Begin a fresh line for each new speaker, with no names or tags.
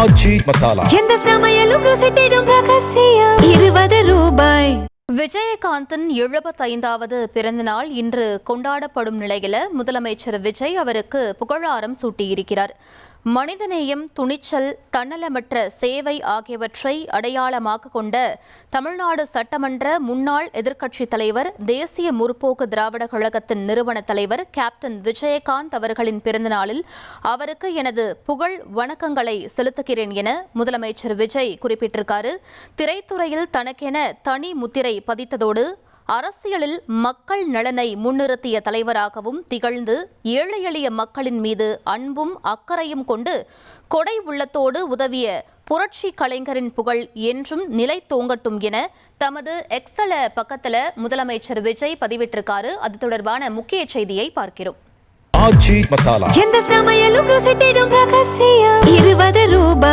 ஆச்சி மசாலா.
எந்த சமையலும் ருசி தேடும் ரகசியம். 20 ரூபாய்.
விஜயகாந்தின் 75வது பிறந்தநாள் இன்று கொண்டாடப்படும் நிலையில் முதலமைச்சர் விஜய் அவருக்கு புகழாரம் சூட்டியிருக்கிறார். மனிதநேயம், துணிச்சல், தன்னலமற்ற சேவை ஆகியவற்றை அடையாளமாக கொண்ட தமிழ்நாடு சட்டமன்ற முன்னாள் எதிர்க்கட்சித் தலைவர், தேசிய முற்போக்கு திராவிட கழகத்தின் நிறுவன தலைவர் கேப்டன் விஜயகாந்த் அவர்களின் பிறந்தநாளில் அவருக்கு எனது புகழ் வணக்கங்களை செலுத்துகிறேன் என முதலமைச்சர் விஜய் குறிப்பிட்டிருக்காரு. திரைத்துறையில் தனக்கென தனி முத்திரை பதித்ததோடு அரசியலில் மக்கள் நலனை முன்னிறுத்திய தலைவராகவும் திகழ்ந்து ஏழை எளிய மக்களின் மீது அன்பும் அக்கறையும் கொண்டு கொடை உள்ளத்தோடு உதவிய புரட்சி கலைஞரின் புகழ் என்றும் நிலை தோங்கட்டும் என தமது எக்ஸல பக்கத்துல முதலமைச்சர் விஜய் பதிவிட்டிருக்காரு. அது தொடர்பான முக்கிய செய்தியை பார்க்கிறோம்.
ஆச்சி மசாலா.
எந்த சமையலும் ருசி தேடும் ரகசியம். 20 ரூபாய்.